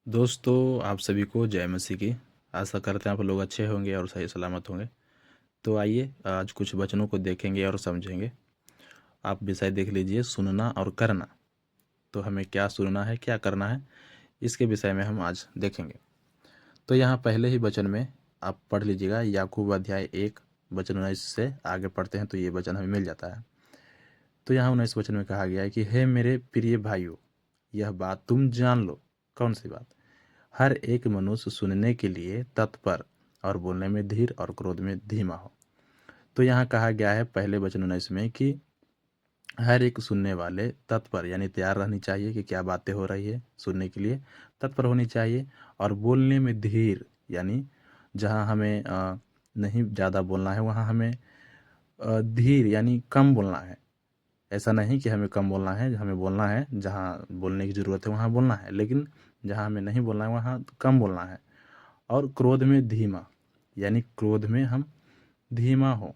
दोस्तों, आप सभी को जय मसीह की। आशा करते हैं आप लोग अच्छे होंगे और सही सलामत होंगे। तो आइए आज कुछ वचनों को देखेंगे और समझेंगे। आप विषय देख लीजिए, सुनना और करना। तो हमें क्या सुनना है, क्या करना है, इसके विषय में हम आज देखेंगे। तो यहाँ पहले ही वचन में आप पढ़ लीजिएगा, याकूब अध्याय 1 वचन 19 से आगे पढ़ते हैं तो ये वचन हमें मिल जाता है। तो यहाँ 19 वचन में कहा गया है कि हे मेरे प्रिय भाइयों, यह बात तुम जान लो। कौन सी बात? हर एक मनुष्य सुनने के लिए तत्पर और बोलने में धीर और क्रोध में धीमा हो। तो यहाँ कहा गया है पहले वचन 19 में कि हर एक सुनने वाले तत्पर यानी तैयार रहनी चाहिए कि क्या बातें हो रही है, सुनने के लिए तत्पर होनी चाहिए। और बोलने में धीर यानी जहाँ हमें नहीं ज़्यादा बोलना है वहाँ हमें धीर यानी कम बोलना है। ऐसा नहीं कि हमें कम बोलना है, हमें बोलना है, जहाँ बोलने की ज़रूरत है वहाँ बोलना है, लेकिन जहाँ हमें नहीं बोलना है वहाँ कम बोलना है। और क्रोध में धीमा यानी क्रोध में हम धीमा हो,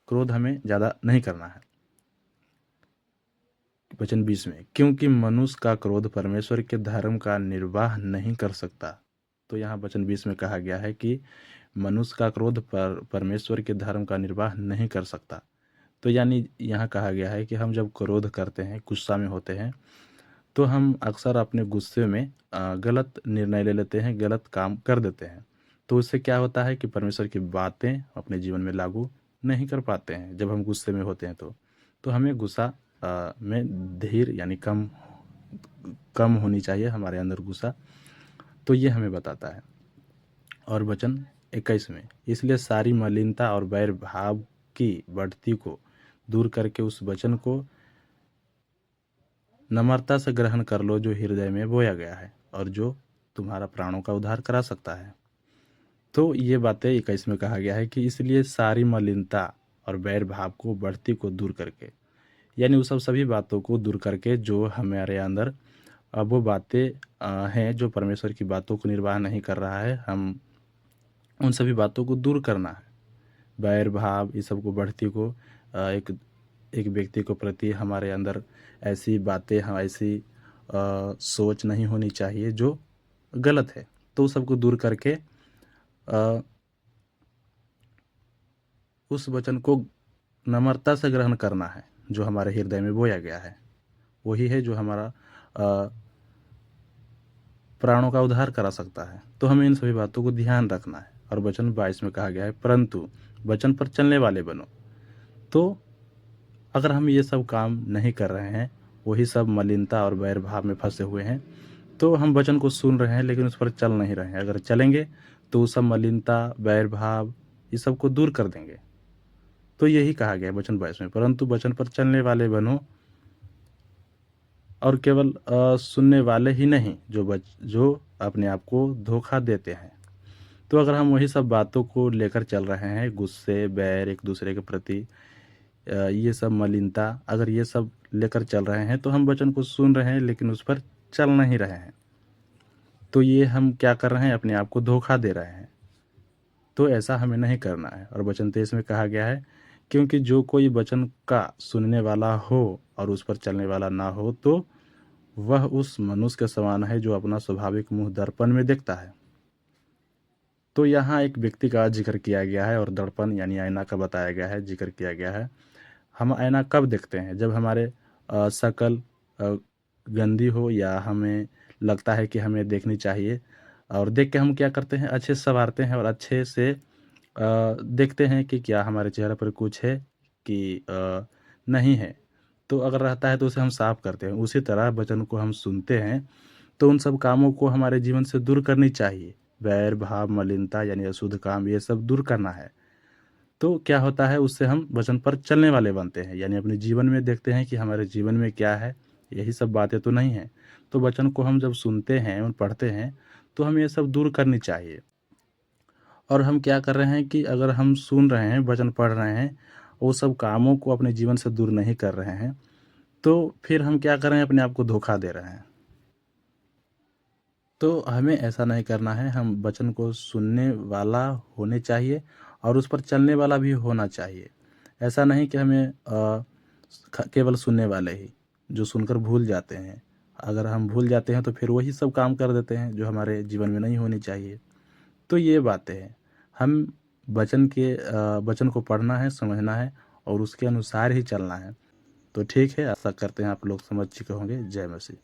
क्रोध हमें ज़्यादा नहीं करना है। वचन 20 में, क्योंकि मनुष्य का क्रोध परमेश्वर के धर्म का निर्वाह नहीं कर सकता। तो यहाँ वचन 20 में कहा गया है कि मनुष्य का क्रोध परमेश्वर के धर्म का निर्वाह नहीं कर सकता। तो यानी यहाँ कहा गया है कि हम जब क्रोध करते हैं, गुस्सा में होते हैं, तो हम अक्सर अपने गुस्से में गलत निर्णय ले लेते हैं, गलत काम कर देते हैं। तो उससे क्या होता है कि परमेश्वर की बातें अपने जीवन में लागू नहीं कर पाते हैं जब हम गुस्से में होते हैं। तो हमें गुस्सा में धीर यानी कम कम होनी चाहिए हमारे अंदर गुस्सा। तो ये हमें बताता है। और वचन 21 में, इसलिए सारी मलिनता और बैर भाव की बढ़ती को दूर करके उस वचन को नम्रता से ग्रहण कर लो जो हृदय में बोया गया है और जो तुम्हारा प्राणों का उद्धार करा सकता है। तो ये बातें 21 में कहा गया है कि इसलिए सारी मलिनता और बैर भाव को बढ़ती को दूर करके यानी वो सभी बातों को दूर करके जो हमारे अंदर अब वो बातें हैं जो परमेश्वर की बातों को निर्वाह नहीं कर रहा है, हम उन सभी बातों को दूर करना है। बैर भाव इस सब को बढ़ती को एक एक व्यक्ति को प्रति हमारे अंदर ऐसी बातें, हाँ ऐसी सोच नहीं होनी चाहिए जो गलत है। तो उस सबको दूर करके उस वचन को नम्रता से ग्रहण करना है जो हमारे हृदय में बोया गया है। वही है जो हमारा प्राणों का उद्धार करा सकता है। तो हमें इन सभी बातों को ध्यान रखना है। और वचन 22 में कहा गया है, परंतु वचन पर चलने वाले बनो। तो अगर हम ये सब काम नहीं कर रहे हैं, वही सब मलिनता और बैर भाव में फंसे हुए हैं, तो हम वचन को सुन रहे हैं लेकिन उस पर चल नहीं रहे हैं। अगर चलेंगे तो वो सब मलिनता, बैर भाव ये सब को दूर कर देंगे। तो यही कहा गया है वचन 22 में, परंतु वचन पर चलने वाले बनो। और केवल सुनने वाले ही नहीं जो अपने आप को धोखा देते हैं। तो अगर हम वही सब बातों को लेकर चल रहे हैं, गुस्से, बैर, एक दूसरे के प्रति ये सब मलिनता, अगर ये सब लेकर चल रहे हैं तो हम वचन को सुन रहे हैं लेकिन उस पर चल नहीं रहे हैं। तो ये हम क्या कर रहे हैं? अपने आप को धोखा दे रहे हैं। तो ऐसा हमें नहीं करना है। और वचन 23 में कहा गया है, क्योंकि जो कोई वचन का सुनने वाला हो और उस पर चलने वाला ना हो तो वह उस मनुष्य के समान है जो अपना स्वाभाविक मुंह दर्पण में देखता है। तो यहाँ एक व्यक्ति का जिक्र किया गया है और दर्पण यानी आईना का बताया गया है, जिक्र किया गया है। हम आईना कब देखते हैं? जब हमारे शक्ल गंदी हो या हमें लगता है कि हमें देखनी चाहिए, और देख के हम क्या करते हैं? अच्छे से संवारते हैं और अच्छे से देखते हैं कि क्या हमारे चेहरे पर कुछ है कि नहीं है। तो अगर रहता है तो उसे हम साफ करते हैं। उसी तरह वचन को हम सुनते हैं तो उन सब कामों को हमारे जीवन से दूर करनी चाहिए। बैर भाव, मलिनता यानी अशुद्ध काम, ये सब दूर करना है। तो क्या होता है? उससे हम वचन पर चलने वाले बनते हैं, यानी अपने जीवन में देखते हैं कि हमारे जीवन में क्या है, यही सब बातें तो नहीं हैं। तो वचन को हम जब सुनते हैं और पढ़ते हैं तो हमें ये सब दूर करनी चाहिए। और हम क्या कर रहे हैं कि अगर हम सुन रहे हैं, वचन पढ़ रहे हैं, वो सब कामों को अपने जीवन से दूर नहीं कर रहे हैं, तो फिर हम क्या कर रहे हैं? अपने आप को धोखा दे रहे हैं। तो हमें ऐसा नहीं करना है। हम वचन को सुनने वाला होने चाहिए और उस पर चलने वाला भी होना चाहिए। ऐसा नहीं कि हमें केवल सुनने वाले ही जो सुनकर भूल जाते हैं। अगर हम भूल जाते हैं तो फिर वही सब काम कर देते हैं जो हमारे जीवन में नहीं होनी चाहिए। तो ये बातें हैं। हम वचन को पढ़ना है, समझना है और उसके अनुसार ही चलना है। तो ठीक है, आशा करते हैं आप लोग समझ चुके होंगे। जय मसीह।